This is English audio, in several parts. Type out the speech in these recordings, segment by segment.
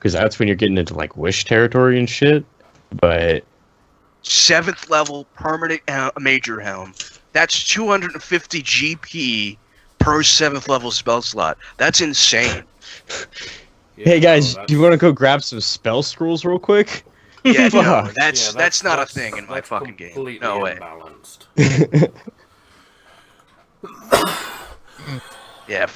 because that's when you're getting into like wish territory and shit. But 7th level permanent major helm. That's 250 GP per 7th level spell slot. That's insane. Yeah, hey guys, no, do you want to go grab some spell scrolls real quick? Yeah, no, Fuck. that's not a thing in my fucking game. No way. Imbalanced. Yeah,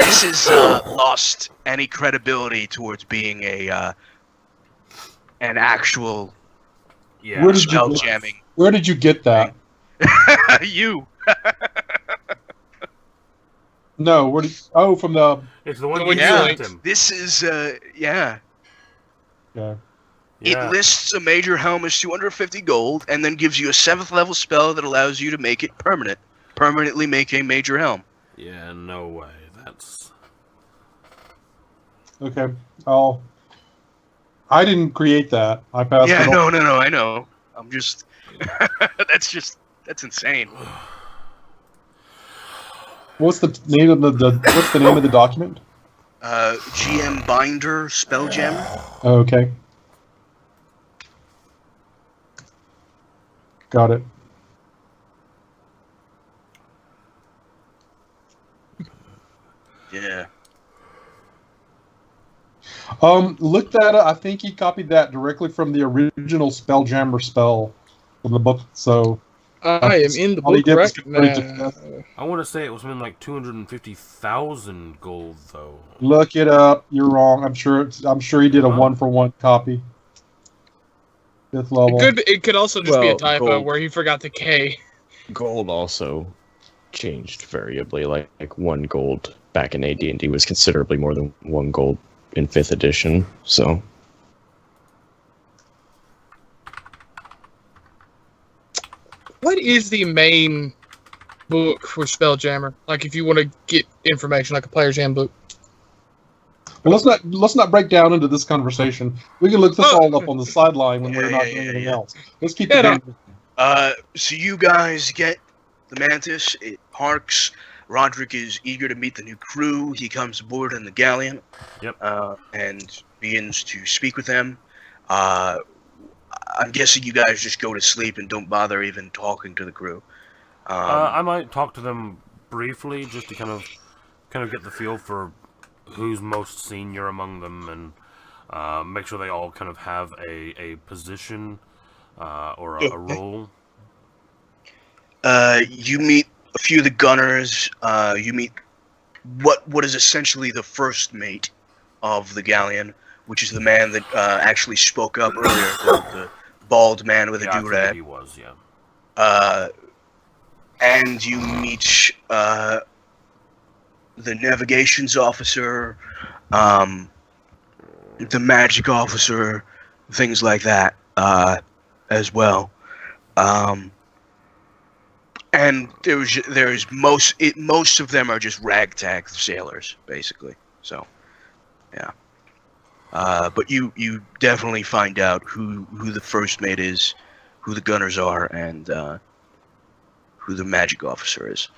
this has lost any credibility towards being an actual Yeah. spell jamming. Where did you get that? You. No, where did? Oh, from the. It's the one The you one you sent linked. him. This is yeah. Yeah. It lists a major helm as 250 gold, and then gives you a 7th level spell that allows you to make it permanent. Permanently make a major helm. Yeah, no way. That's... Okay. I didn't create that. I passed Yeah, it on. no, I know. I'm just... That's insane. What's the name of what's the name of the document? GM Binder Spelljammer. Oh, okay. Got it. Yeah. Looked at it. I think he copied that directly from the original Spelljammer spell from the book. So I am in the all he book did was right convert it now. to- I want to say it was something like 250,000 gold, though. Look it up. You're wrong. I'm sure he did a 1-for-1 copy. 5th level. It could also just be a Well, typo gold. where he forgot the K. Gold also changed variably. Like 1 gold back in AD&D was considerably more than 1 gold in 5th edition. So What is the main book for Spelljammer? Like, if you want to get information, like a player's handbook. Well, let's not break down into this conversation. We can look this all up on the sideline when we're not doing anything else. Let's keep it. So you guys get the Mantis. It parks. Roderick is eager to meet the new crew. He comes aboard in the galleon. Yep. And begins to speak with them. I'm guessing you guys just go to sleep and don't bother even talking to the crew. I might talk to them briefly just to kind of get the feel for who's most senior among them, and make sure they all kind of have a position or a role. You meet a few of the gunners. You meet what is essentially the first mate of the galleon, which is the man that actually spoke up earlier, the bald man with a Yeah, I do-rag. think he was, yeah. And you meet the navigations officer, the magic officer, things like that, as well. And there's most of them are just ragtag sailors, basically. So, yeah. But you definitely find out who the first mate is, who the gunners are, and who the magic officer is.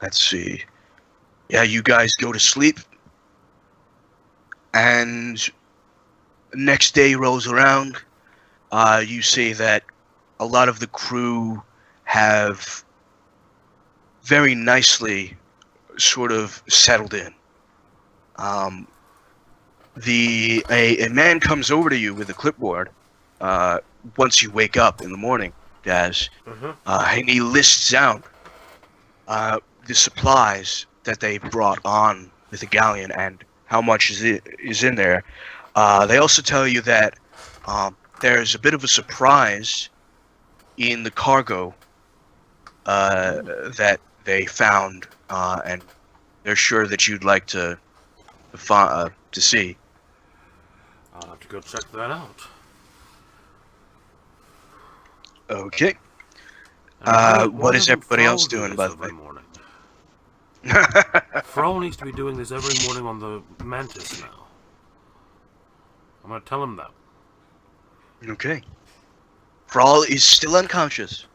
Let's see. Yeah, you guys go to sleep, and next day rolls around. You see that a lot of the crew have very nicely sort of settled in. A man comes over to you with a clipboard once you wake up in the morning, Daz, and he lists out the supplies that they brought on with the galleon and how much is in there. They also tell you that there's a bit of a surprise in the cargo that they found, and they're sure that you'd like to see. I'll have to go check that out. Okay. Why What is doesn't everybody else Fro do doing, this by the every way? morning? Fro needs to be doing this every morning on the Mantis now. I'm gonna tell him that. Okay. Thrall is still unconscious.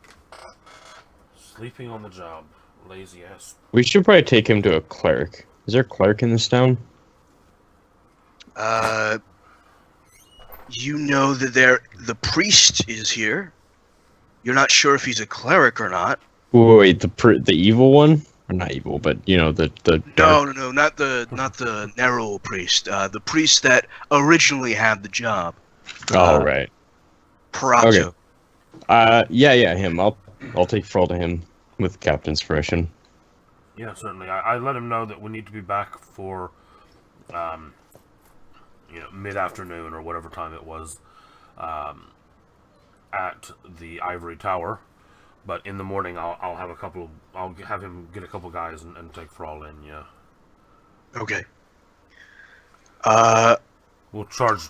Sleeping on the job. Lazy ass. We should probably take him to a cleric. Is there a cleric in this town? You know that the priest is here. You're not sure if he's a cleric or not. Wait, the evil one? Or not evil, but you know the dark. No, not the narrow priest. The priest that originally had the job. Oh right. Parato. Okay. Yeah, him. I'll take Frol to him with Captain's Freshen. Yeah, certainly. I let him know that we need to be back for, mid-afternoon or whatever time it was, at the Ivory Tower. But in the morning, I'll have him get a couple guys and take Frol in. Yeah. Okay. We'll charge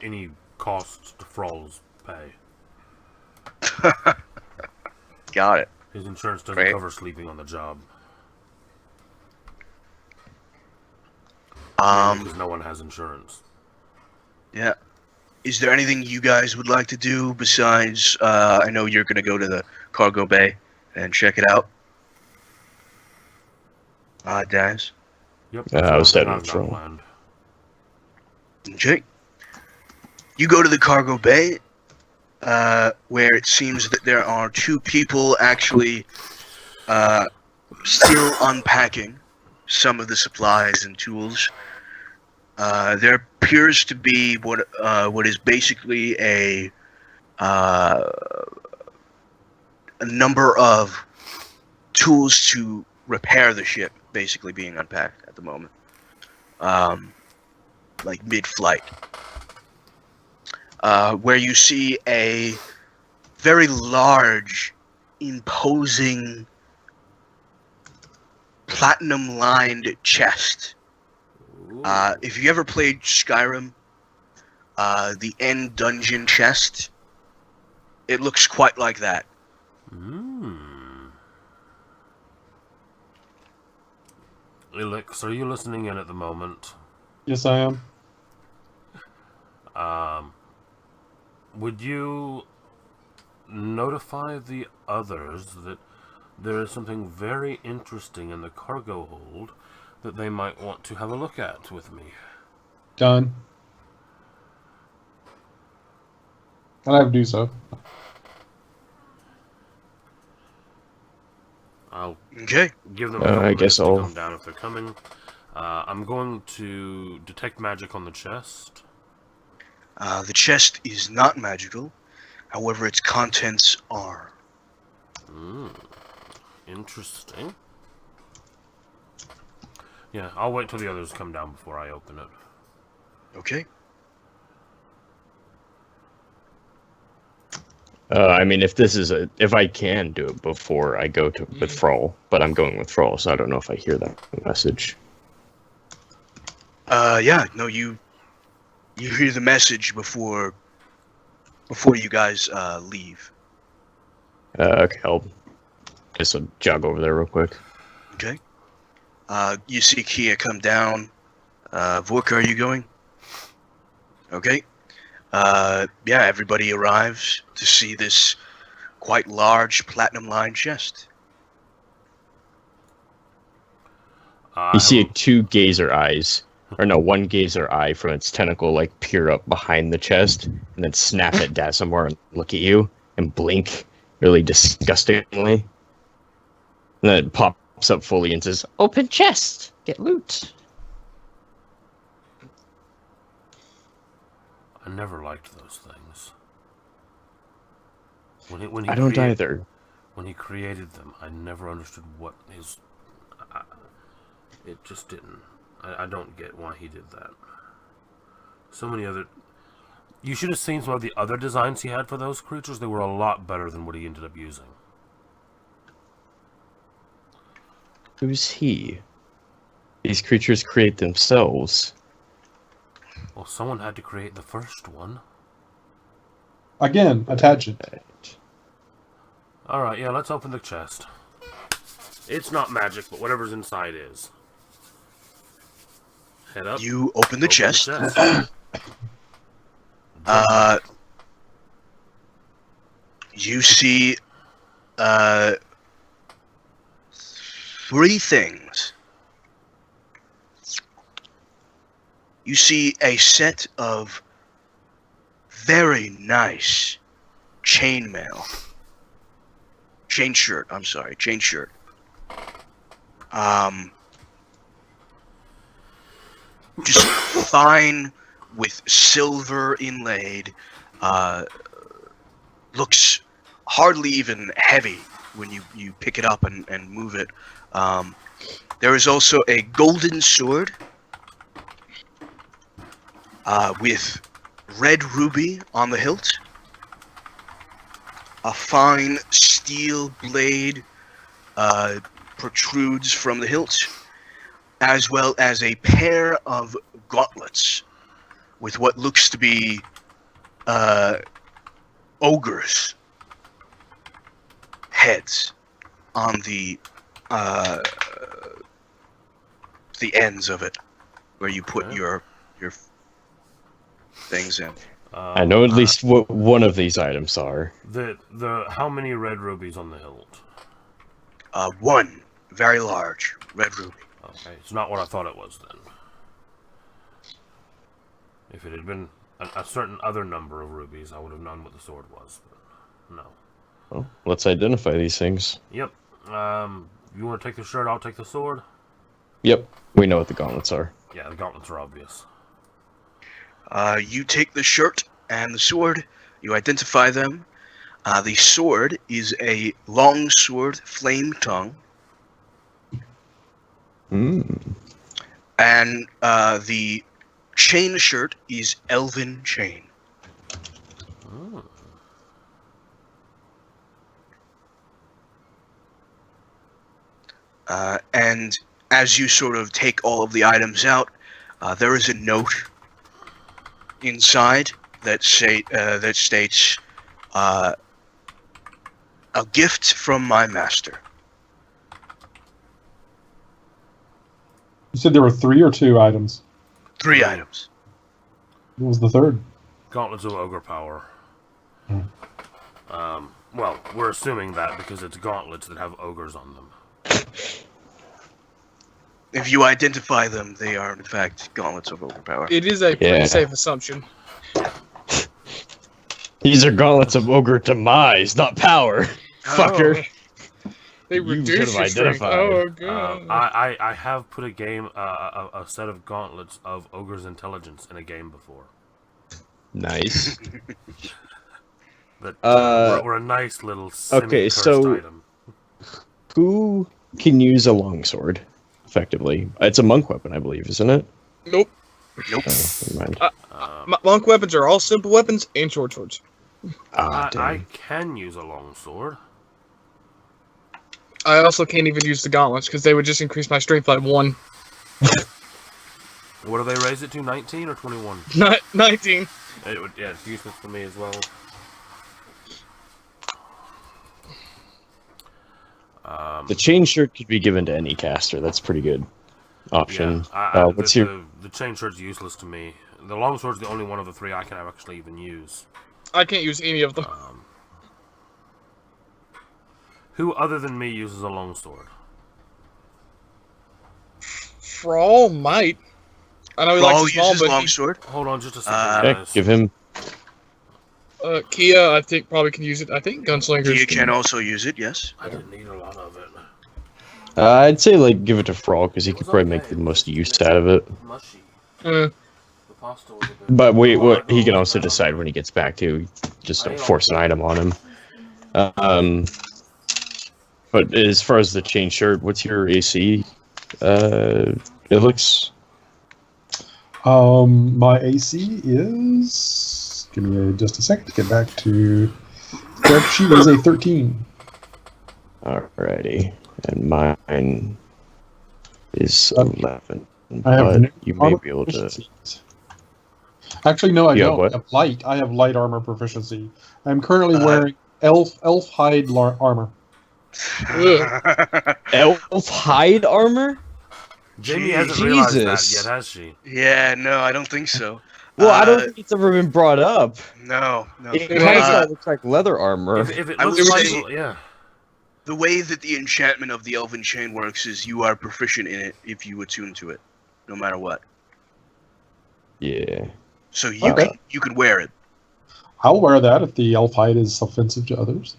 any costs to Frol's pay. Got it. His insurance doesn't cover sleeping on the job. Because no one has insurance. Yeah. Is there anything you guys would like to do besides? I know you're gonna go to the cargo bay and check it out. Daz. Yep. I was heading I've for got planned. Okay. You go to the cargo bay, where it seems that there are two people actually still unpacking some of the supplies and tools. There appears to be what is basically a number of tools to repair the ship, basically being unpacked at the moment, like mid-flight. Where you see a very large, imposing, platinum-lined chest. If you ever played Skyrim, the end dungeon chest, it looks quite like that. Elix, are you listening in at the moment? Yes, I am. Would you notify the others that there is something very interesting in the cargo hold that they might want to have a look at with me? Done. And I do so. I'll Okay. give them a couple I minutes guess to I'll- come down if they're coming. I'm going to detect magic on the chest. The chest is not magical, however, its contents are. Interesting. Yeah, I'll wait till the others come down before I open it. Okay. I mean, if I can do it before I go with Frol, but I'm going with Frol, so I don't know if I hear that message. Yeah, no, you hear the message before you guys leave. Okay, I'll just jog over there real quick. Okay. You see Kia come down. Vorka, are you going? Okay. Yeah, everybody arrives to see this quite large platinum-lined chest. You see two gazer eyes, or no, one gazer eye from its tentacle like peer up behind the chest, and then snap at Dasimar and look at you and blink really disgustingly. And then it pops up fully and says, "Open chest, get loot." I never liked those things. When he I don't created- either. When he created them, I never understood what his... it just didn't. I don't get why he did that. So many other... You should have seen some of the other designs he had for those creatures. They were a lot better than what he ended up using. Who's he? These creatures create themselves. Well, someone had to create the first one. Again, attach it. Alright, yeah, let's open the chest. It's not magic, but whatever's inside is. Head up. You open the chest. You see 3 things. You see a set of very nice chain shirt. Just fine with silver inlaid. Looks hardly even heavy when you pick it up and move it. There is also a golden sword with red ruby on the hilt. A fine steel blade protrudes from the hilt, as well as a pair of gauntlets with what looks to be ogres' heads on the ends of it, where you put your things in. I know at least what one of these items are. The how many red rubies on the hilt? 1 very large red ruby. Okay, it's not what I thought it was then. If it had been a certain other number of rubies, I would have known what the sword was. But no. Well, let's identify these things. Yep. You want to take the shirt? I'll take the sword. Yep, we know what the gauntlets are. Yeah, the gauntlets are obvious. You take the shirt and the sword. You identify them. The sword is a long sword, flame tongue. And the chain shirt is elven chain. And as you sort of take all of the items out, there is a note inside that states, "A gift from my master." You said there were 3 or 2 items. 3 items. What was the third? Gauntlets of ogre power. Well, we're assuming that because it's gauntlets that have ogres on them. If you identify them, they are in fact gauntlets of overpower. It is a pretty safe assumption. These are gauntlets of ogre demise, not power. Fucker. They reduce your strength. Oh, God. I have put a set of gauntlets of ogre's intelligence in a game before. Nice. But we're a nice little semi-cursed item. Who can use a longsword effectively? It's a monk weapon, I believe, isn't it? Nope. Nope. Never mind. Monk weapons are all simple weapons and short swords. I can use a longsword. I also can't even use the gauntlets because they would just increase my strength by 1. What do they raise it to? 19 or 21? 19. It would, yeah, it's useless for me as well. The chain shirt could be given to any caster. That's pretty good option. Yeah, the chain shirt's useless to me. The longsword's the only one of the 3 I can actually even use. I can't use any of them. Who other than me uses a longsword? Thrall might. I know he likes small, uses but longsword. Hold on just a second. Okay, give him. Kia, I think, probably can use it. I think Gunslingers Kia can also use it, yes. I didn't need a lot of it. I'd say give it to Frall because he could probably make the most use out of it. Mushy. Uh, The pasta was a bit... But wait, what he can also decide when he gets back to. Just don't force an item on him. But as far as the chain shirt, what's your AC? It looks. My AC is. Give me just a second to get back to. Correct sheet is a 13. Alrighty, and mine is 11. I have But no you may armor be able to. proficiencies. Actually, no, I You have don't. what? I have light. I have light armor proficiency. I'm currently wearing elf hide armor. Elf hide armor? Jamie hasn't realized that Jesus. yet, has she? Yeah, no, I don't think so. Well, I don't think it's ever been brought up. No. It kind of looks like leather armor. If it I looks would like... say- Yeah. The way that the enchantment of the Elven Chain works is you are proficient in it if you attune to it, no matter what. Yeah. So you can wear it. I'll wear that if the elf hide is offensive to others.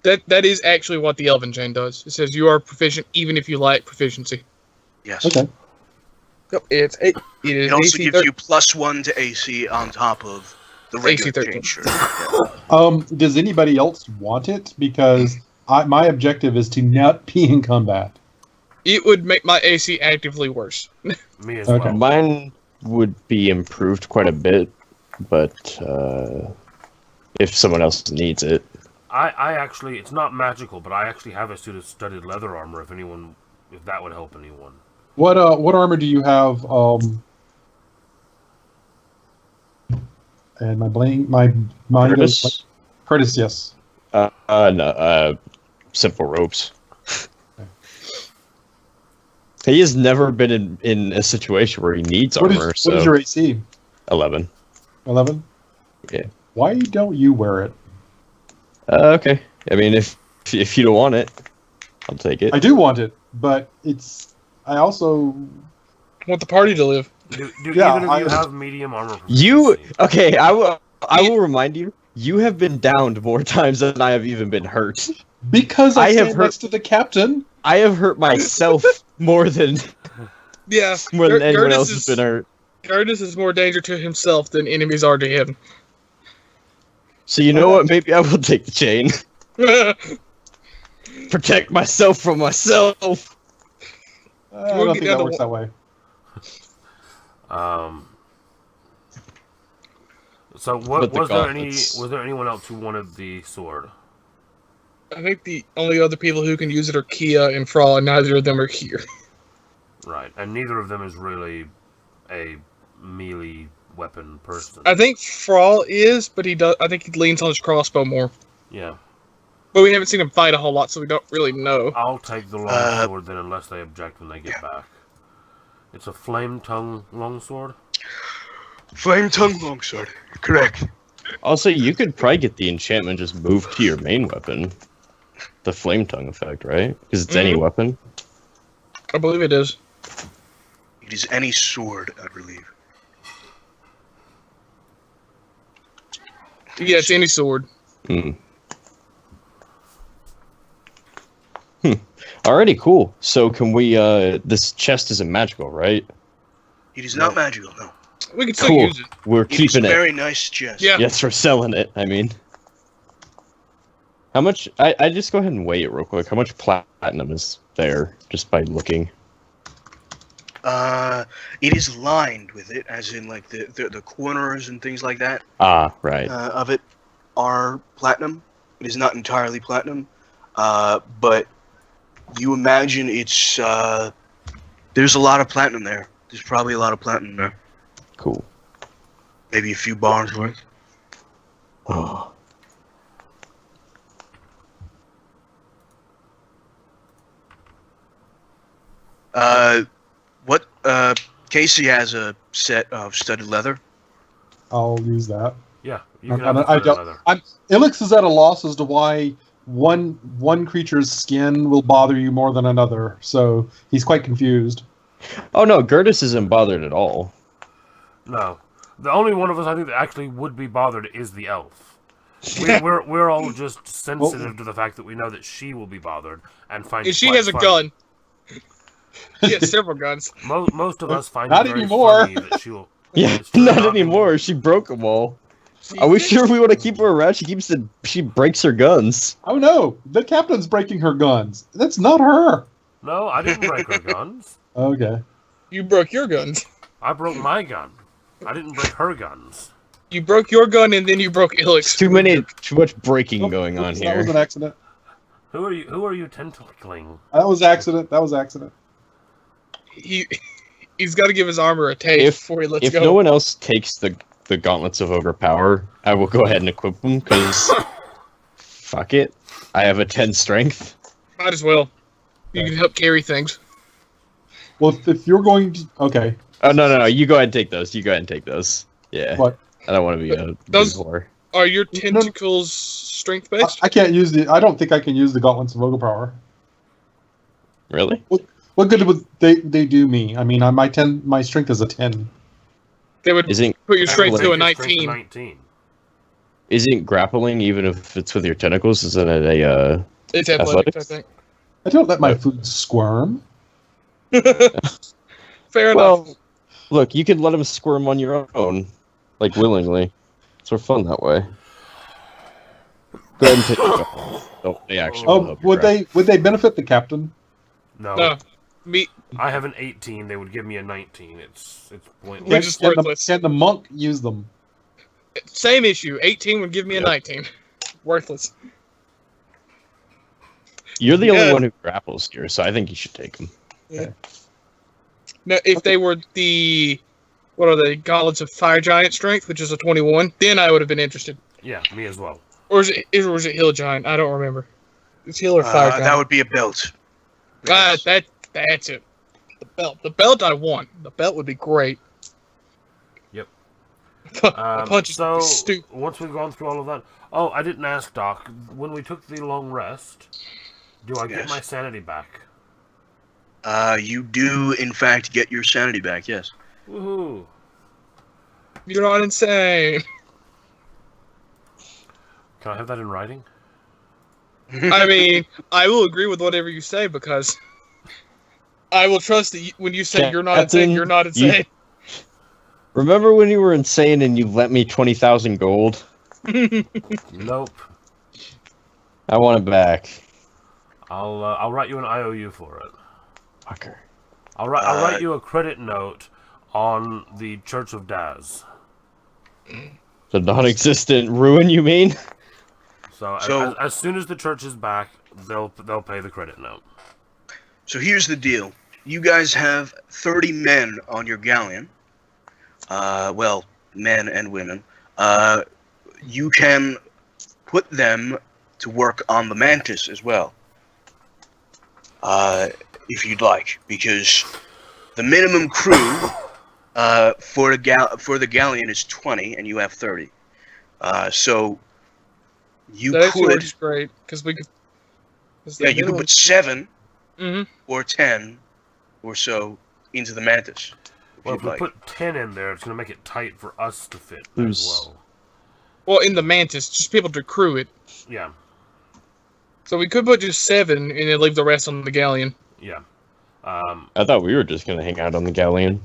That is actually what the Elven Chain does. It says you are proficient even if you lack proficiency. Yes. Okay. Yep, It also gives you +1 to AC on top of the regular AC chain shirt. Yeah. Does anybody else want it? Because my objective is to not be in combat. It would make my AC actively worse. Me as Okay. well. Mine would be improved quite a bit, but if someone else needs it. I actually, it's not magical, but I actually have a suit of studded leather armor. If that would help anyone. What armor do you have? And my mind Curtis? goes Curtis, yes. No, simple ropes. He has never been in a situation where he needs armor. What is your AC? 11. 11? Yeah. Why don't you wear it? Okay. I mean, if you don't want it, I'll take it. I do want it, but I also Want the party to live. Do Yeah, either of you have medium armor? Okay, I will remind you. You have been downed more times than I have even been hurt. because I I have stand heard- next to the captain. I have hurt myself more than Yeah, anyone else has been hurt. Curtis is more danger to himself than enemies are to him. So you know what? Maybe I will take the chain. Protect myself from myself. I don't think that works that way. So But the was gauntlets. there anyone else who wanted the sword? I think the only other people who can use it are Kia and Fra, and neither of them are here. Right, and neither of them is really a melee weapon person. I think Fra is, but I think he leans on his crossbow more. Yeah, But we haven't seen him fight a whole lot, so we don't really know. I'll take the long sword then, unless they object when they get back. It's a flame tongue longsword. Flame tongue longsword. Correct. Also, you could probably get the enchantment just moved to your main weapon. The flame tongue effect, right? Because it's any weapon. I believe it is. It is any sword, I believe. Yeah, it's any sword. Alrighty, cool. So can we, this chest isn't magical, right? It is not magical, no. We can still Cool. use it. We're It is keeping a it. very nice chest. Yeah. Yes, we're selling it, I mean. How much, I just go ahead and weigh it real quick. How much platinum is there, just by looking? It is lined with it, as in like the corners and things like that Ah, right. of it are platinum. It is not entirely platinum, but you imagine it's there's a lot of platinum there. There's probably a lot of platinum there. Cool. Maybe a few bars worth. Oh. Casey has a set of studded leather. I'll use that. Yeah, you I can have the don't. studded leather. Ilix is at a loss as to why one creature's skin will bother you more than another, so he's quite confused. Oh no, Gertis isn't bothered at all. No, the only one of us I think that actually would be bothered is the elf. We're all just sensitive to the fact that we know that she will be bothered and find. And she quite has a funny. gun. She has several guns. Most of us find Not it very anymore. funny that she will. Yeah, it's very not obvious. anymore. She broke them all. Are we sure we want to keep her around? She breaks her guns. Oh no, the captain's breaking her guns. That's not her. No, I didn't break her guns. Okay. You broke your guns. I broke my gun. I didn't break her guns. You broke your gun and then you broke Ilix. Too much breaking going on That here. was an accident. Who are you tentacling? That was accident. That was accident. He's got to give his armor a taste before he lets If go. no one else takes the gauntlets of overpower, I will go ahead and equip them because fuck it. I have a 10 strength. Might as well. You can help carry things. Well, if you're going to, okay. Oh no, you go ahead and take those. You go ahead and take those. Yeah. What? I don't want to be a Those- whore. Are your tentacles strength based? I can't use the. I don't think I can use the gauntlets of overpower. Really? What good would they do me? I mean, my strength is a 10. They would put your strength to a Make your strength 19. 19. Isn't grappling, even if it's with your tentacles, isn't it a It's athletics, I think. I don't let my food squirm. Fair enough. Well, look, you can let them squirm on your own, like willingly. It's more fun that way. Go ahead and take Oh, they actually will help you would they benefit the captain? No. Me. I have an 18. They would give me a 19. It's pointless. Which is worthless. Can the monk use them? Same issue. 18 would give me a 19. Worthless. You're the only one who grapples here, so I think you should take them. Yeah. Now, if they were the... What are they? Gauntlets of Fire Giant Strength, which is a 21, then I would have been interested. Yeah, me as well. Or is it Hill Giant? I don't remember. It's Hill or Fire Giant. That would be a belt. That's it. The belt. The belt I want. The belt would be great. Yep. A punch So, is stupid. once we've gone through all of that... Oh, I didn't ask, Doc. When we took the long rest, do I get my sanity back? You do, in fact, get your sanity back, yes. Woohoo. You're not insane. Can I have that in writing? I mean, I will agree with whatever you say because I will trust that when you say you're not insane, you're not insane. Remember when you were insane and you lent me 20,000 gold? Nope. I want it back. I'll write you an IOU for it. Fucker. I'll write you a credit note on the Church of Daz. The non-existent ruin, you mean? So as soon as the church is back, they'll pay the credit note. So here's the deal. You guys have 30 men on your galleon. Well, men and women. You can put them to work on the Mantis as well. If you'd like, because the minimum crew for the galleon is 20, and you have 30. So you that could. Works great because we could. Yeah, you could put 7 Mm-hmm. or 10 or so into the Mantis. Well, if we put 10 in there, it's going to make it tight for us to fit as well. Well, in the Mantis, just people to crew it. Yeah. So we could put just 7 and then leave the rest on the galleon. Yeah. I thought we were just going to hang out on the galleon.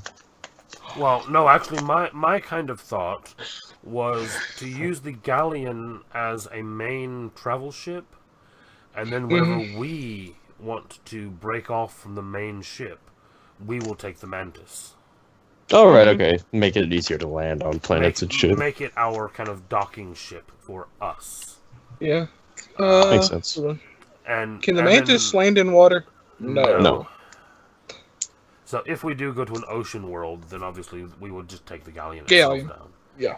Well, no, actually, my kind of thought was to use the galleon as a main travel ship, and then whenever we want to break off from the main ship, we will take the Mantis. Oh, right, okay. Make it easier to land on planets and shit. Make it our kind of docking ship for us. Yeah. Makes sense. And can the Mantis land in water? No. So if we do go to an ocean world, then obviously we would just take the galleon itself down. Yeah.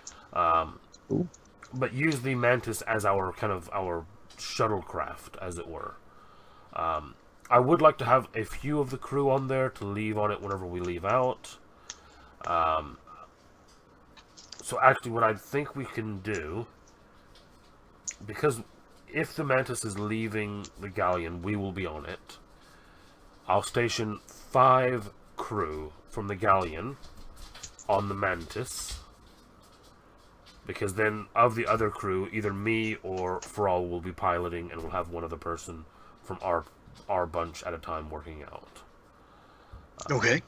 But use the Mantis as our kind of our shuttlecraft, as it were. I would like to have a few of the crew on there to leave on it whenever we leave out. So actually what I think we can do, because if the Mantis is leaving the galleon, we will be on it. I'll station 5 crew from the galleon on the Mantis. Because then, of the other crew, either me or Fral will be piloting, and we'll have one other person from our bunch at a time working out. Okay.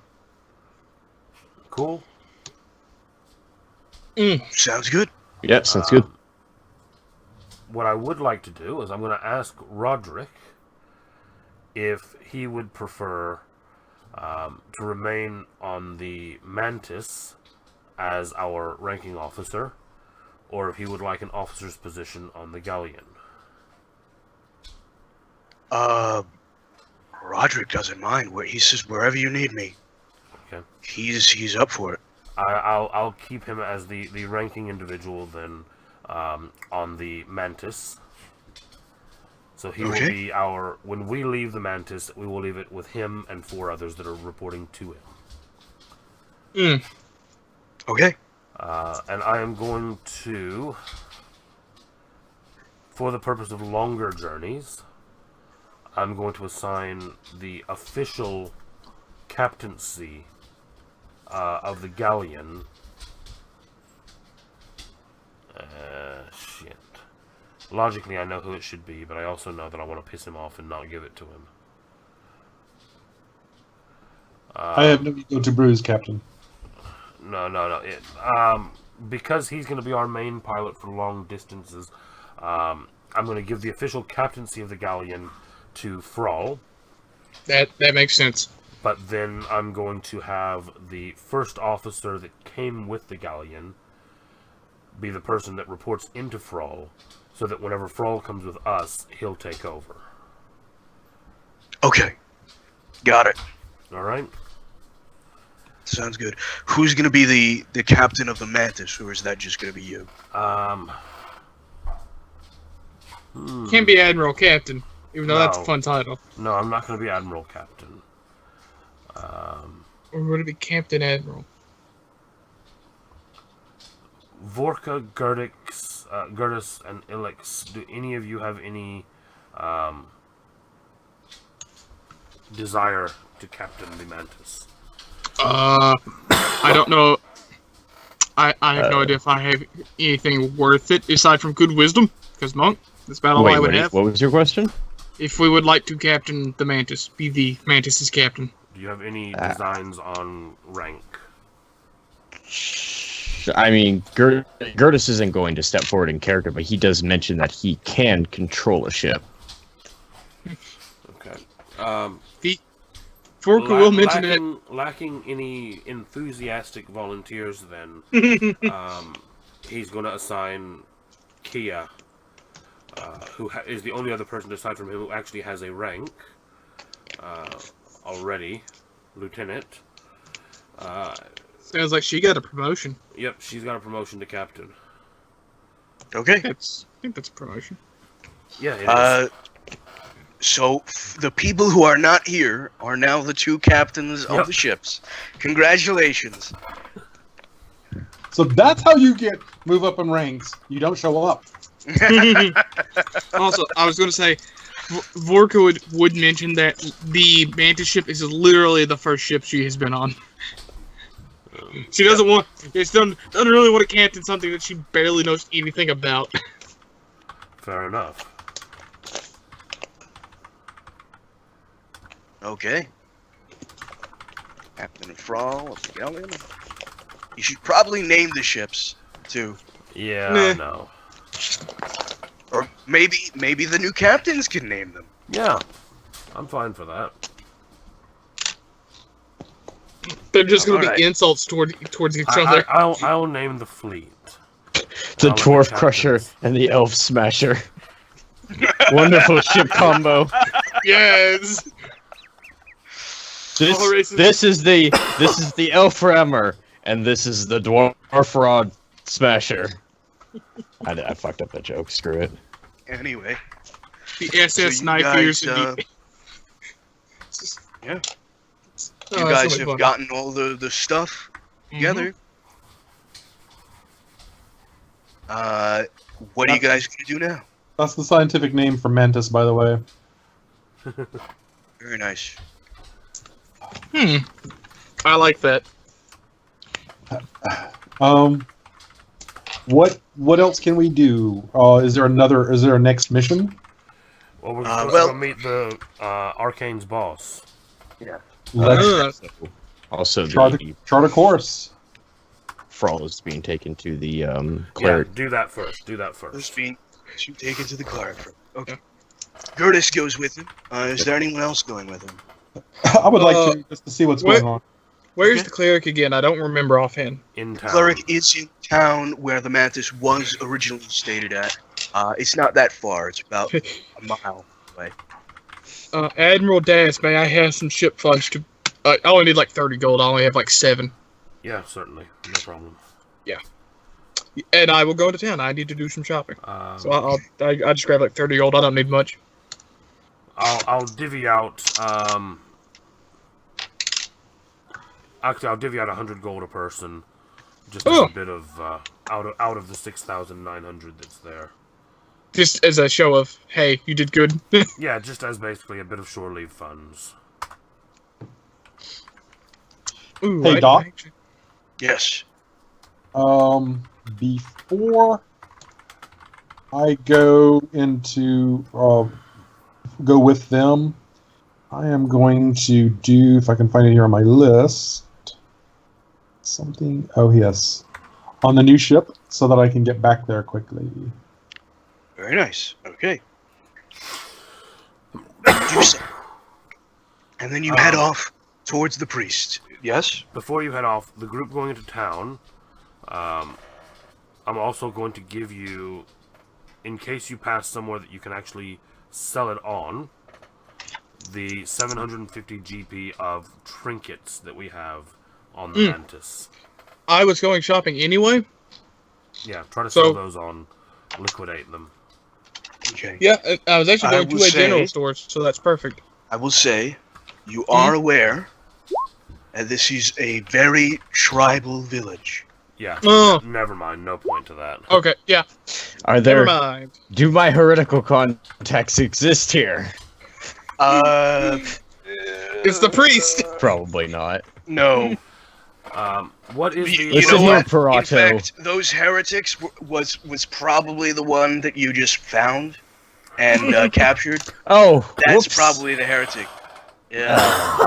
Cool? Sounds good. Yeah, sounds good. What I would like to do is I'm going to ask Roderick if he would prefer to remain on the Mantis as our ranking officer, or if he would like an officer's position on the galleon. Roderick doesn't mind. He says wherever you need me. Okay. He's up for it. I'll keep him as the ranking individual then on the Mantis. So he will be when we leave the Mantis, we will leave it with him and 4 others that are reporting to him. Okay. And I am going to For the purpose of longer journeys, I'm going to assign the official captaincy of the galleon. Shit. Logically, I know who it should be, but I also know that I want to piss him off and not give it to him. I have no ego to bruise, Captain. No. Because he's going to be our main pilot for long distances, I'm going to give the official captaincy of the galleon to Thrall. That makes sense. But then I'm going to have the first officer that came with the galleon be the person that reports into Thrall, so that whenever Thrall comes with us, he'll take over. Okay. Got it. Alright? Sounds good. Who's going to be the captain of the Mantis, or is that just going to be you? Can't be Admiral Captain, even though that's a fun title. No, I'm not going to be Admiral Captain. Or would it be Captain Admiral? Vorka, Gertis, and Ilix, do any of you have any desire to captain the Mantis? I don't know. I have no idea if I have anything worth it aside from good wisdom, because Monk, that's about all I would have. What was your question? If we would like to captain the Mantis, be the Mantis's captain. Do you have any designs on rank? I mean, Gertis isn't going to step forward in character, but he does mention that he can control a ship. Okay. Vorka will mention it. Lacking any enthusiastic volunteers, then he's going to assign Kia, who is the only other person aside from him who actually has a rank already, Lieutenant. Sounds like she got a promotion. Yep, she's got a promotion to captain. Okay. I think that's a promotion. Yeah, it is. So the people who are not here are now the two captains of the ships. Congratulations. So that's how you move up in ranks. You don't show up. Also, I was going to say, Vorka would mention that the Mantis ship is literally the first ship she has been on. She doesn't doesn't really want to captain something that she barely knows anything about. Fair enough. Okay. Captain Thrall of the galleon. You should probably name the ships, too. Yeah, no. Or maybe the new captains can name them. Yeah, I'm fine for that. They're just going to be insults towards each other. I'll name the fleet. The Dwarf Crusher and the Elf Smasher. Wonderful ship combo. Yes. This is the Elf Rammer, and this is the Dwarf Rod Smasher. I fucked up that joke. Screw it. Anyway. The SS Knife Ears. Yeah. You guys have gotten all the stuff together. What are you guys going to do now? That's the scientific name for Mantis, by the way. Very nice. I like that. What else can we do? Is there a next mission? Well, we're going to meet the Arcane's boss. Yeah. Also, chart a course. Thrall is being taken to the cleric. Yeah, do that first. It's being taken to the cleric. Okay. Gertis goes with him. Is there anyone else going with him? I would like to just to see what's going on. Where's the cleric again? I don't remember offhand. In town. Cleric is in town where the Mantis was originally stated at. It's not that far. It's about a mile away. Admiral Das, may I have some ship funds to... I only need like 30 gold. I only have like 7. Yeah, certainly. No problem. Yeah. And I will go to town. I need to do some shopping. So I'll just grab like 30 gold. I don't need much. I'll divvy out... Actually, I'll divvy out 100 gold a person. Just as a bit of... out of the 6,900 that's there. Just as a show of, hey, you did good. Yeah, just as basically a bit of shore leave funds. Ooh, Hey, Doc. Yes. Before I go into go with them, I am going to do, if I can find it here on my list, something. Oh yes, on the new ship, so that I can get back there quickly. Very nice. Okay. Do so. And then you head off towards the priest. Yes? Before you head off, the group going into town, I'm also going to give you, in case you pass somewhere that you can actually sell it on, the 750 GP of trinkets that we have on the Mantis. I was going shopping anyway. Yeah, try to sell those on, liquidate them. Okay. Yeah, I was actually going to a say- general store, so that's perfect. I will say, you are aware that this is a very tribal village. Yeah, Oh. never mind, no point to that. Okay, yeah, Are never there? mind. Do my heretical contacts exist here? It's the priest. Probably not. No. What is the... You Listen know here, what? Parato. In fact, those heretics was probably the one that you just found and captured. Oh, That's whoops. probably the heretic. Yeah.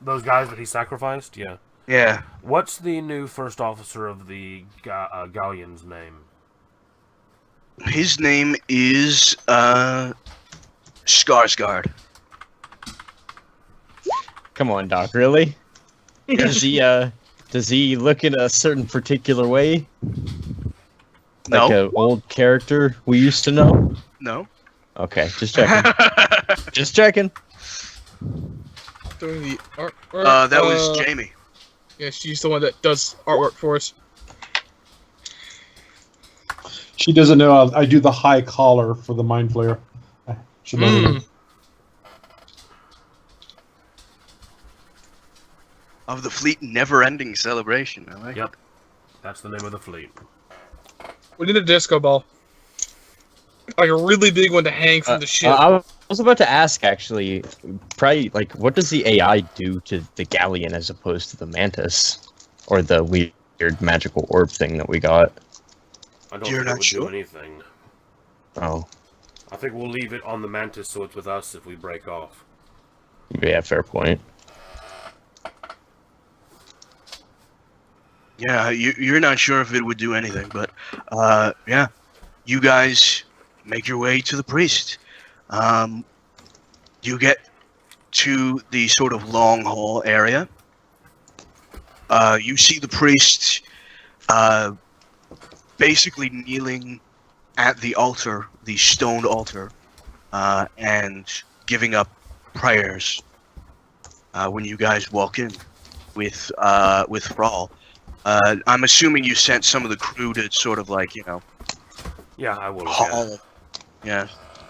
Those guys that he sacrificed? Yeah. Yeah. What's the new first officer of the Galleon's name? His name is Skarsgård. Come on, Doc. Really? Does he look in a certain particular way? Like No. an old character we used to know? No. Okay, just checking. Just checking. Doing the artwork. That was Jamie. Yeah, she's the one that does artwork for us. She doesn't know I do the high collar for the Mind Flayer. She doesn't know. Of the fleet never-ending celebration. I like Yep. That's the name of the fleet. We need a disco ball. Like a really big one to hang from the ship. I was about to ask, actually, probably, like, what does the AI do to the Galleon as opposed to the Mantis? Or the weird magical orb thing that we got? I don't You're think it not would sure? do anything. Oh, I think we'll leave it on the Mantis so it's with us if we break off. yeah, fair point. Yeah, you're not sure if it would do anything, but yeah, you guys make your way to the priest. You get to the sort of long hall area. You see the priest basically kneeling at the altar, the stone altar, and giving up prayers when you guys walk in with Thrall. I'm assuming you sent some of the crew to sort of like, Yeah, I will. haul. Yeah.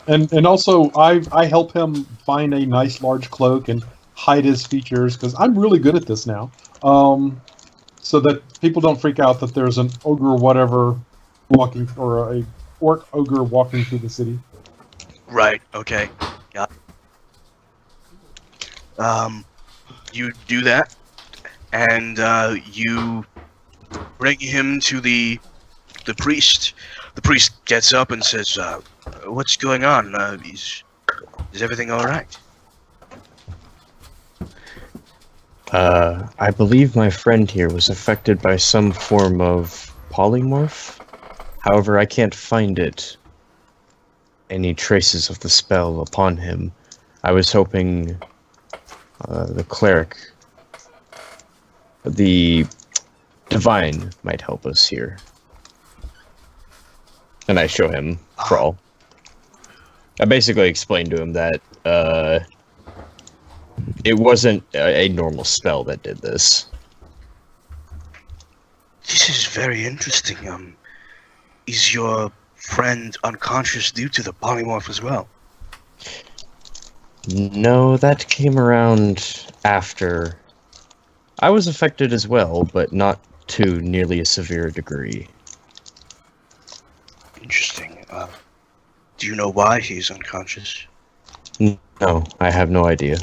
And also, I help him find a nice large cloak and hide his features, because I'm really good at this now. So that people don't freak out that there's an ogre whatever walking, or a orc ogre walking through the city. Right. Okay. Yeah. You do that, and you bring him to the priest. The priest gets up and says, "What's going on? Is everything all right?" I believe my friend here was affected by some form of polymorph. However, I can't find any traces of the spell upon him. I was hoping the cleric, the divine, might help us here. And I show him Thrall. I basically explained to him that it wasn't a normal spell that did this. This is very interesting. Is your friend unconscious due to the polymorph as well? No, that came around after. I was affected as well, but not to nearly a severe degree. Interesting. Do you know why he's unconscious? No, I have no idea.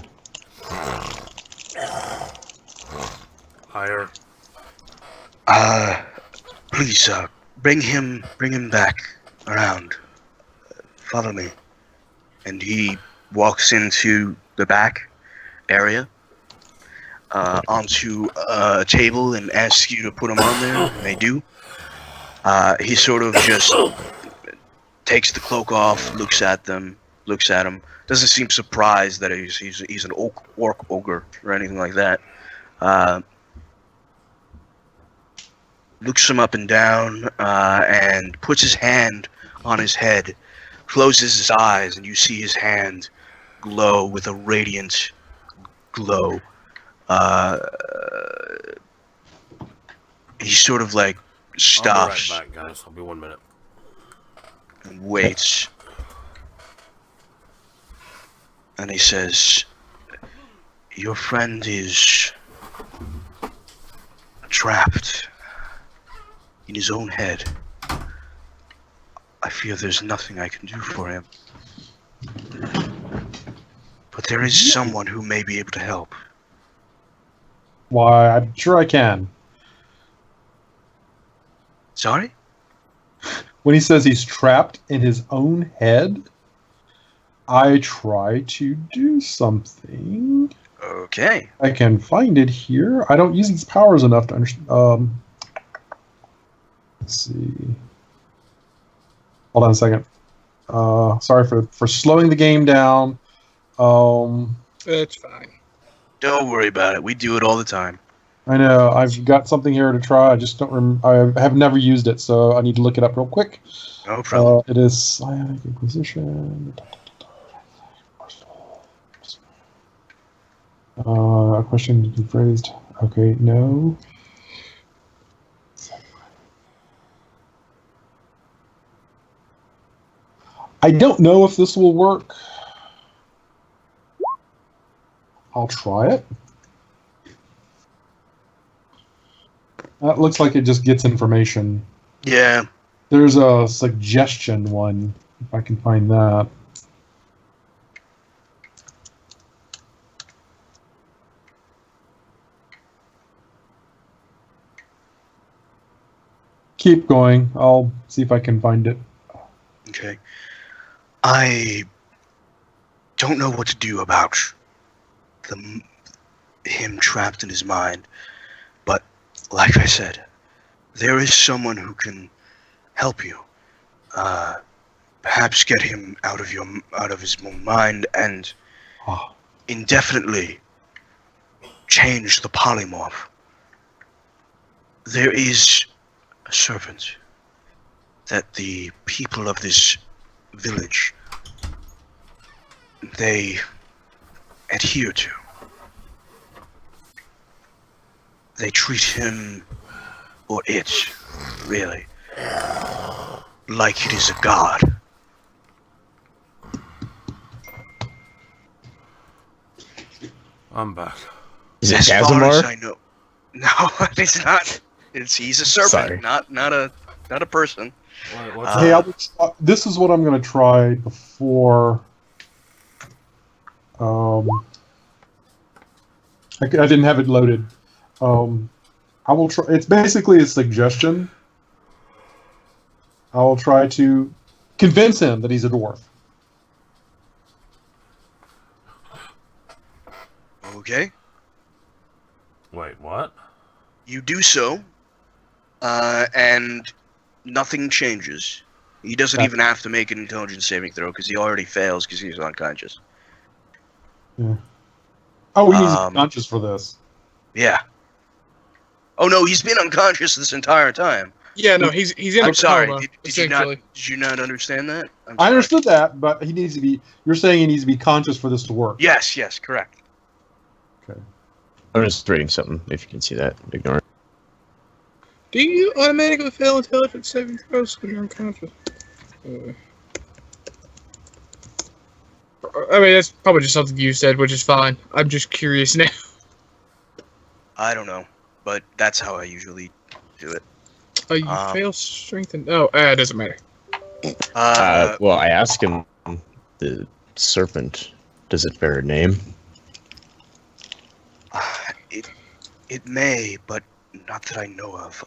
Higher. Please, bring him back around. Follow me. And he walks into the back area, onto a table and asks you to put him on there, and they do. He sort of just takes the cloak off, looks at him, doesn't seem surprised that he's an orc ogre or anything like that. Looks him up and down, and puts his hand on his head, closes his eyes, and you see his hand glow with a radiant glow. He sort of like stops. I'll be right back, guys. I'll be 1 minute. And waits. And he says, "Your friend is trapped in his own head. I fear there's nothing I can do for him. But there is someone who may be able to help." Why, I'm sure I can. Sorry? When he says he's trapped in his own head, I try to do something. Okay. I can find it here. I don't use these powers enough to understand. Let's see. Hold on a second. Sorry for slowing the game down. It's fine. Don't worry about it. We do it all the time. I know. I've got something here to try. I just don't I have never used it, so I need to look it up real quick. No problem. It is Psionic Inquisition. A question to be phrased. Okay, no. I don't know if this will work. I'll try it. That looks like it just gets information. Yeah. There's a suggestion one, if I can find that. Keep going. I'll see if I can find it. Okay. I don't know what to do about him trapped in his mind, but like I said, there is someone who can help you. Perhaps get him out of his mind and indefinitely change the polymorph. There is a serpent that the people of this village, they adhere to. They treat him, or it, really, like it is a god. I'm back. Is it As far as Kazimar? I know, no, it's not. He's a serpent, Sorry. not a person. What's Hey, this is what I'm going to try before. I didn't have it loaded. I will try. It's basically a suggestion. I will try to convince him that he's a dwarf. Okay, Wait, what? you do so, and nothing changes. He doesn't even have to make an intelligence saving throw because he already fails because he's unconscious. Yeah. Oh, he's unconscious for this. Yeah. Oh no, he's been unconscious this entire time. Yeah, no, he's in a I'm sorry. coma, Did you essentially. not understand that? I'm I sorry. understood that, but he needs to be. You're saying he needs to be conscious for this to work. Yes, correct. Okay. I'm just reading something, if you can see that. Ignore it. Do you automatically fail intelligence saving throws when you're unconscious? I mean, that's probably just something you said, which is fine. I'm just curious now. I don't know, but that's how I usually do it. Oh, you fail strength and... Oh, it doesn't matter. Well, I asked him, the serpent, does it bear a name? It may, but not that I know of.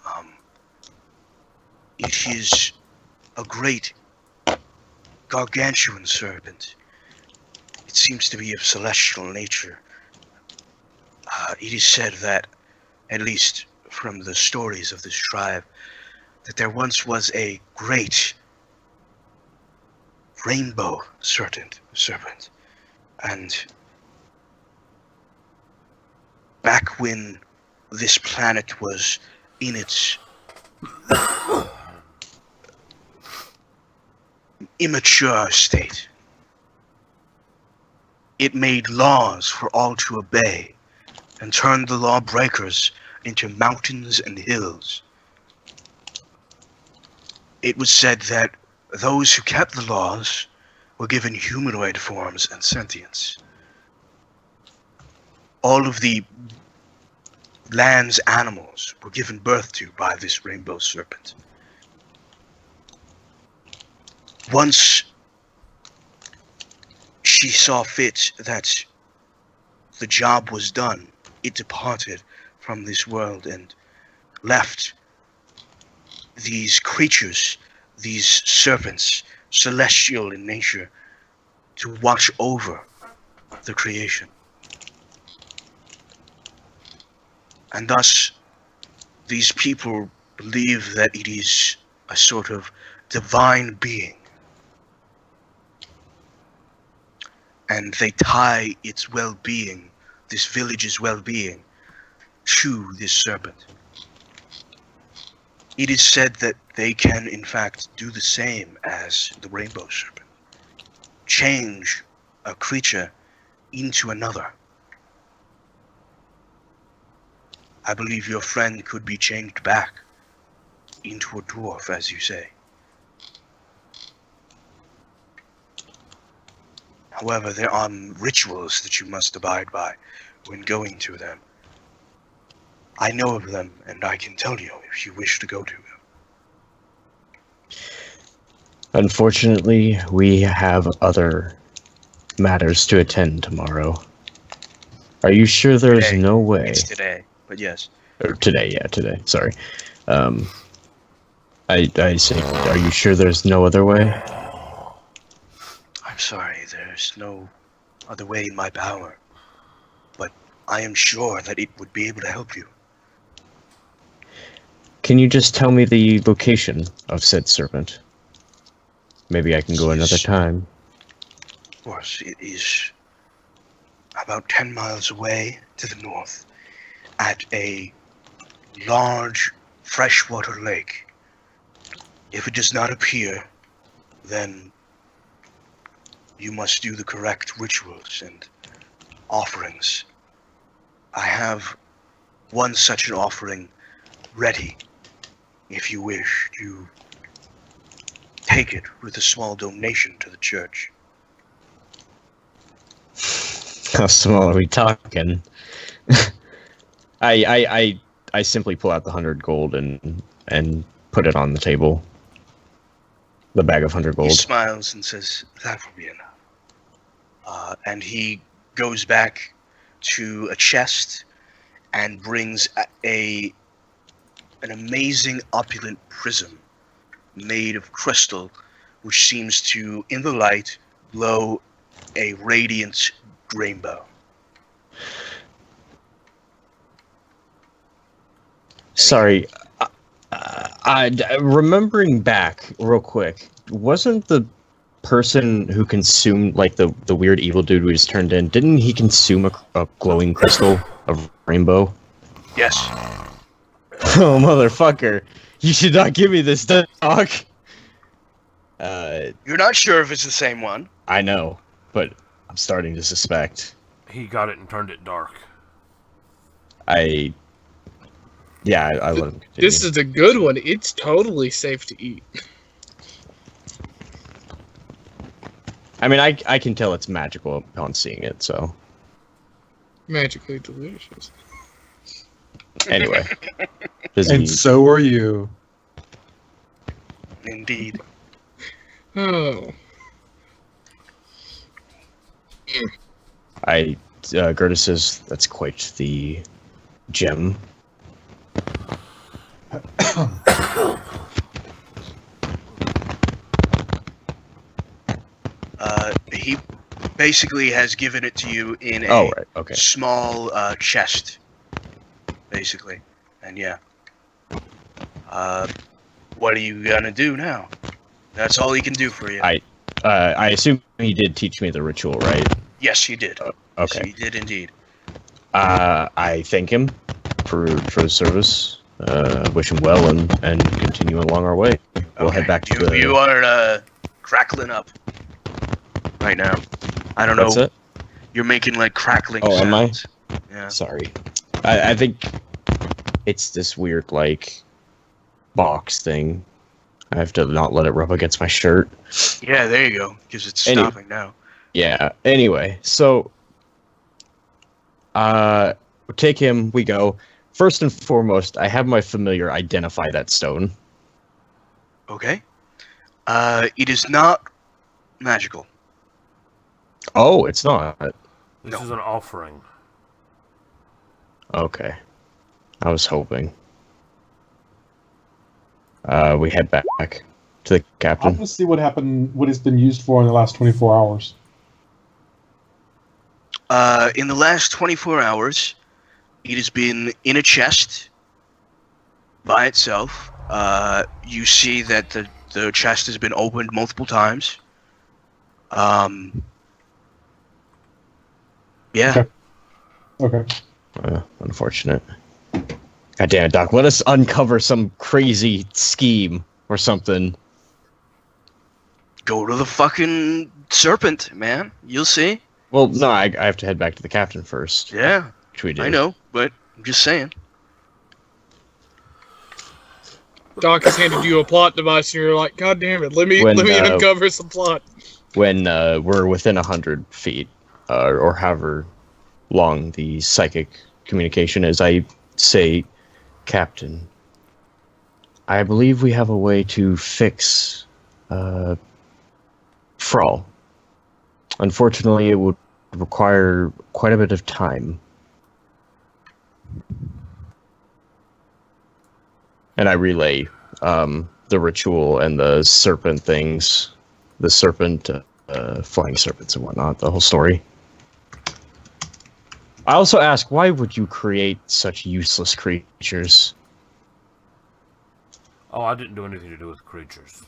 It is a great gargantuan serpent. It seems to be of celestial nature. It is said that, at least from the stories of this tribe, that there once was a great rainbow serpent. And back when this planet was in its immature state, it made laws for all to obey and turned the lawbreakers into mountains and hills. It was said that those who kept the laws were given humanoid forms and sentience. All of the land's animals were given birth to by this rainbow serpent. Once she saw fit that the job was done, it departed from this world and left these creatures, these serpents, celestial in nature, to watch over the creation. And thus, these people believe that it is a sort of divine being. And they tie its well-being, this village's well-being, to this serpent. It is said that they can, in fact, do the same as the rainbow serpent. Change a creature into another. I believe your friend could be changed back into a dwarf, as you say. However, there are rituals that you must abide by when going to them. I know of them, and I can tell you if you wish to go to them. Unfortunately, we have other matters to attend tomorrow. Are you sure there's no way? It's today, but yes. Or today, yeah, today. Sorry. I say, are you sure there's no other way? I'm sorry, there's no other way in my power. But I am sure that it would be able to help you. Can you just tell me the location of said serpent? Maybe I can go another time. Of course, it is about 10 miles away to the north at a large freshwater lake. If it does not appear, then you must do the correct rituals and offerings. I have one such an offering ready, if you wish to take it with a small donation to the church. How small are we talking? I simply pull out the 100 gold and put it on the table. The bag of 100 gold. He smiles and says, "That will be enough." And he goes back to a chest and brings an amazing opulent prism made of crystal, which seems to, in the light, glow a radiant rainbow. Sorry, remembering back real quick, wasn't the person who consumed, like the weird evil dude who was turned in, didn't he consume a glowing crystal, a rainbow? Yes. Oh, motherfucker. You should not give me this, dog. You're not sure if it's the same one. I know, but I'm starting to suspect. He got it and turned it dark. I let him continue. This is a good one. It's totally safe to eat. I mean, I can tell it's magical upon seeing it, so... Magically delicious. Anyway. And so are you. Indeed. Oh. Gerda says, that's quite the gem. He basically has given it to you in a Oh, right, okay. small chest, basically. And yeah. What are you gonna do now? That's all he can do for you. I assume he did teach me the ritual, right? Yes, he did. Okay. Yes, he did indeed. I thank him for the service. Wish him well and continue along our way. We'll head back to the... You are crackling up right now. I don't What's know. it? You're making like crackling Oh, sounds. am I? Yeah. Sorry. I think it's this weird, like, box thing. I have to not let it rub against my shirt. Yeah, there you go. Because it's stopping now. Yeah. Anyway, so take him. We go. First and foremost, I have my familiar identify that stone. Okay. It is not magical. Oh, it's not. This is an offering. Okay. I was hoping. We head back to the I captain. want to see what happened. What it's been used for in the last 24 hours. In the last 24 hours, it has been in a chest by itself. You see that the chest has been opened multiple times. Yeah. Okay. Unfortunate. God damn it, Doc. Let us uncover some crazy scheme or something. Go to the fucking serpent, man. You'll see. Well, no, I have to head back to the captain first. Yeah, Which we did. I know, but I'm just saying. Doc has handed you a plot device, and you're like, God damn it, let me When, uncover some plot. When we're within 100 feet, or however long the psychic communication is, I say, Captain, I believe we have a way to fix Frawl. Unfortunately, it would require quite a bit of time. And I relay the ritual and the serpent things, the serpent, flying serpents and whatnot, the whole story. I also ask, why would you create such useless creatures? Oh, I didn't do anything to do with creatures.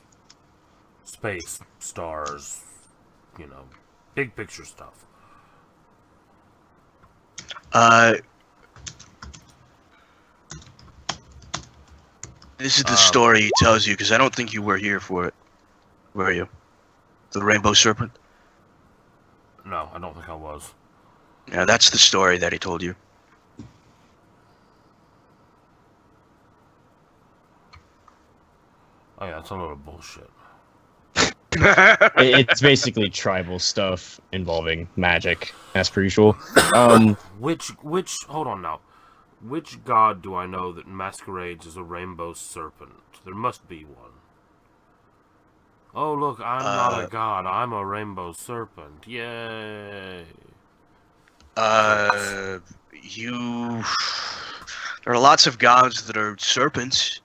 Space, stars, you know, big picture stuff. This is the story he tells you, because I don't think you were here for it. Were you? The rainbow serpent? No, I don't think I was. Yeah, that's the story that he told you. Oh yeah, that's a load of bullshit. It's basically tribal stuff involving magic, as per usual. Which, hold on now. Which god do I know that masquerades as a rainbow serpent? There must be one. Oh, look, I'm not a god. I'm a rainbow serpent. Yay. You... There are lots of gods that are serpents.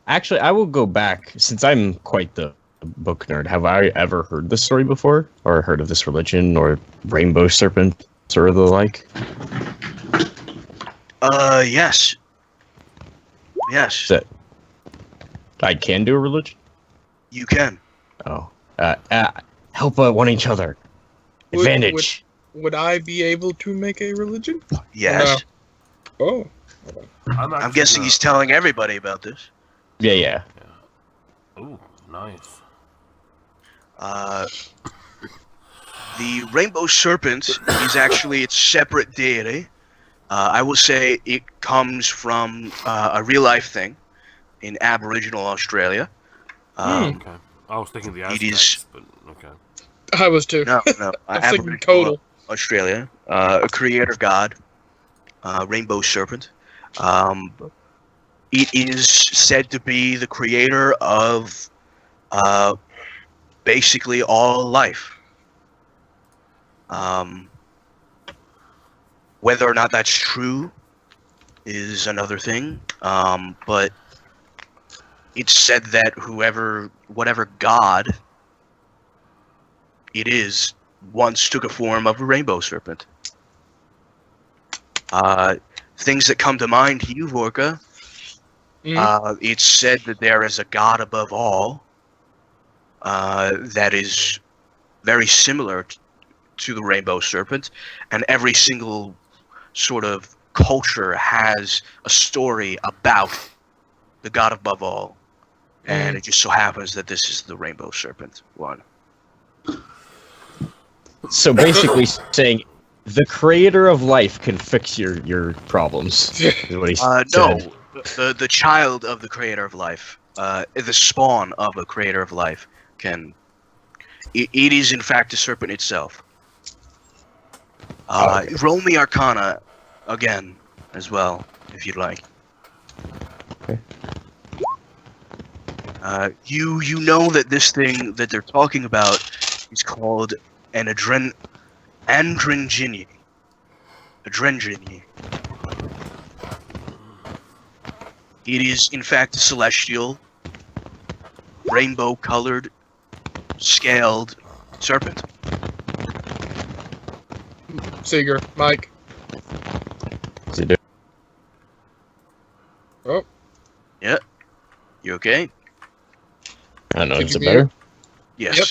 Actually, I will go back, since I'm quite the book nerd. Have I ever heard this story before? Or heard of this religion, or rainbow serpent, or the like? Yes. Yes. That I can do a religion? You can. Oh. Help one each other. Advantage. Would I be able to make a religion? Yes. Oh. I'm guessing he's telling everybody about this. Yeah. Ooh, nice. The rainbow serpent is actually its separate deity. I will say it comes from a real life thing in Aboriginal Australia. Okay. I was thinking the Aztecs, but okay. I was too. No. I was thinking Aboriginal total. Australia. A creator god. Rainbow serpent. it is said to be the creator of basically all life. Whether or not that's true is another thing, but it's said that whatever god it is, once took a form of a rainbow serpent. Things that come to mind to you, Vorka, it's said that there is a god above all that is very similar to the rainbow serpent, and every single sort of culture has a story about the god above all, and it just so happens that this is the rainbow serpent one. So basically saying the creator of life can fix your problems. Is what he said. No, the child of the creator of life, the spawn of a creator of life can. It is in fact the serpent itself. Roll me Arcana again as well, if you'd like. Okay. You know that this thing that they're talking about is called an Andrengini. Adrengini. It is in fact a celestial, rainbow-colored, scaled serpent. Seeger, Mike. What's he do? Oh, Yeah. You okay? I don't know. Could Is you it be better? Yes. Yep.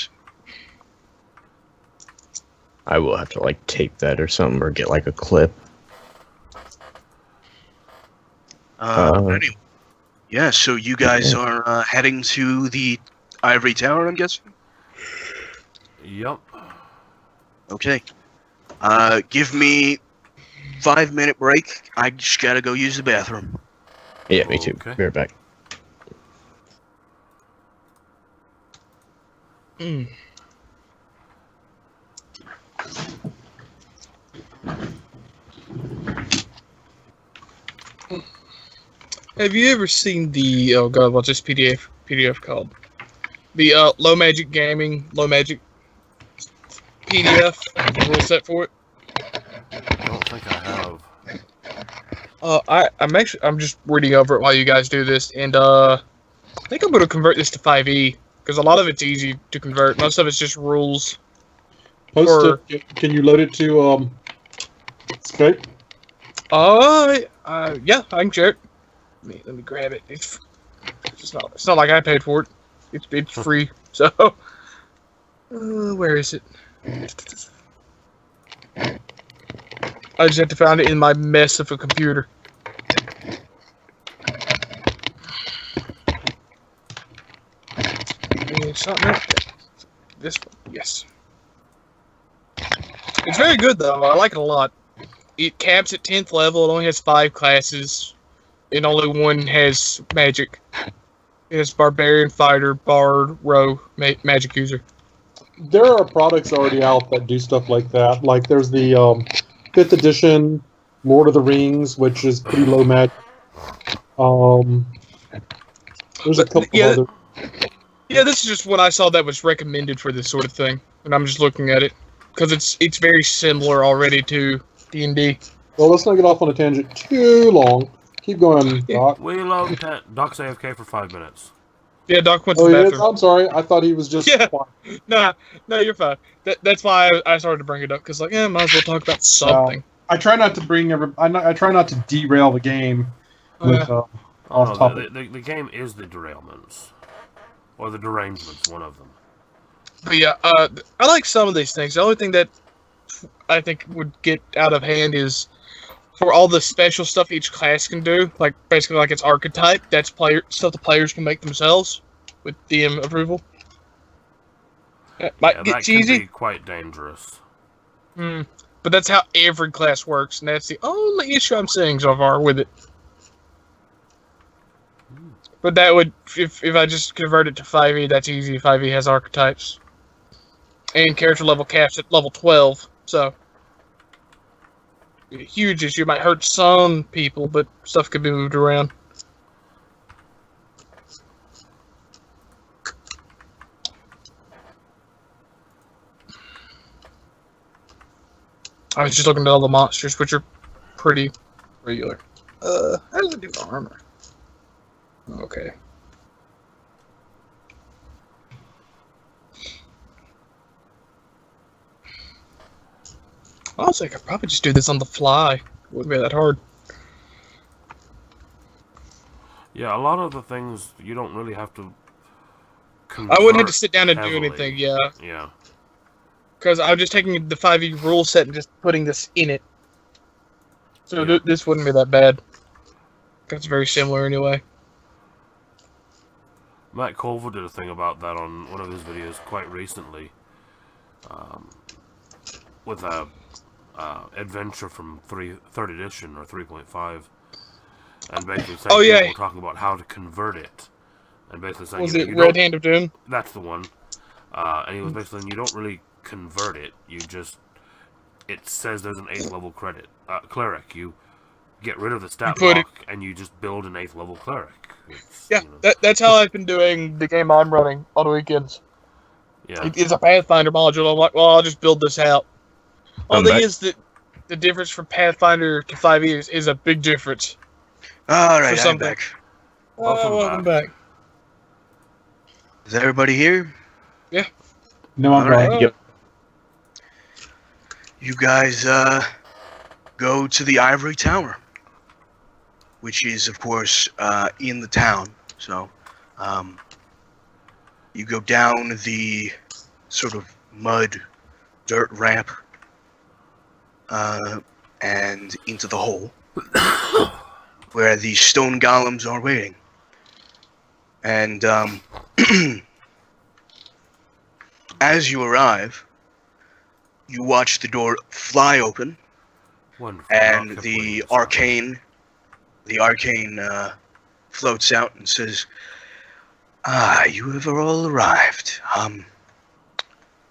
I will have to like tape that or something, or get like a clip. Anyway. Yeah, so you guys are heading to the Ivory Tower, I'm guessing? Yep. Okay. Give me 5-minute break. I just gotta go use the bathroom. Yeah, me too. Okay. Be right back. have you ever seen the what's this PDF called? The low magic PDF, the rule set for it. I don't think I have. I'm just reading over it while you guys do this, and I think I'm gonna convert this to 5e because a lot of it's easy to convert. Most of it's just rules. Post it. Can you load it to Skype? Yeah, I can share it. Let me grab it. It's not like I paid for it. It's free. So where is it? I just have to find it in my mess of a computer. It's not this one. Yes. It's very good though. I like it a lot. It caps at 10th level. It only has 5 classes, and only one has magic. It has barbarian, fighter, bard, rogue, magic user. There are products already out that do stuff like that. Like there's the 5th edition Lord of the Rings, which is pretty low magic. There's a couple other. Yeah, this is just what I saw that was recommended for this sort of thing, and I'm just looking at it because it's very similar already to D&D. Well, let's not get off on a tangent too long. Keep going, Doc. We love Doc's AFK for 5 minutes. Yeah, Doc went to Oh, the he is? bathroom. I'm sorry. I thought he was just. Yeah. No, you're fine. That's why I started to bring it up because, like, might as well talk about something. I try not to bring I try not to derail the game with off topic. The game is the derailments. Or the derangements, one of them. But yeah, I like some of these things. The only thing that I think would get out of hand is for all the special stuff each class can do, like basically like its archetype. That's stuff the players can make themselves with DM approval. It might get cheesy. Can be quite dangerous. But that's how every class works, and that's the only issue I'm seeing so far with it. But that would, if I just convert it to 5e, that's easy. 5e has archetypes. And character level caps at level 12, so a huge issue. Might hurt some people, but stuff could be moved around. I was just looking at all the monsters, which are pretty regular. How does it do armor? Okay. Honestly, I could probably just do this on the fly. It wouldn't be that hard. Yeah, a lot of the things you don't really have to. I wouldn't have to sit down and heavily. do anything, yeah. Yeah. Because I'm just taking the 5e rule set and just putting this in it. So Yeah. this wouldn't be that bad. It's very similar anyway. Matt Culver did a thing about that on one of his videos quite recently. With a adventure from 3rd edition or 3.5. And basically saying people were talking about how to convert it. And basically saying... Was it Red Hand of Doom? That's the one. And he was basically saying you don't really convert it. You just... It says there's an 8th level cleric. You get rid of the stat block and you just build an 8th level cleric. Yeah, that's how I've been doing the game I'm running on weekends. Yeah. It's a Pathfinder module. I'm like, well, I'll just build this out. The thing is that the difference from Pathfinder to 5e is a big difference. Alright, I'm back. Welcome back. Is everybody here? Yeah. No, I'm right. Yep. You guys go to the Ivory Tower, which is, of course, in the town. So, you go down the sort of mud, dirt ramp, and into the hole, where the stone golems are waiting. And as you arrive, you watch the door fly open. Wonderful. And the arcane floats out and says, you have all arrived.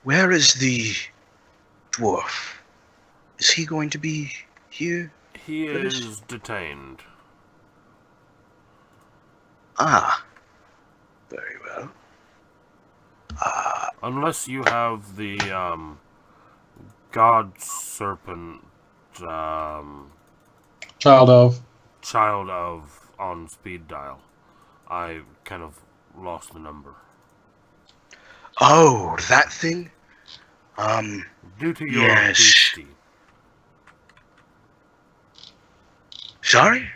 Where is the dwarf? Is he going to be here? He is detained. Very well. Unless you have the, God Serpent, Child of on speed dial. I kind of lost the number. Oh, that thing? Due to your yes. beastie. Sorry?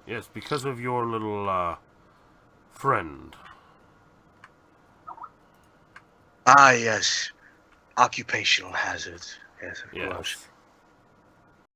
Yes, because of your little, friend. Yes. Occupational hazards. Yes, of course.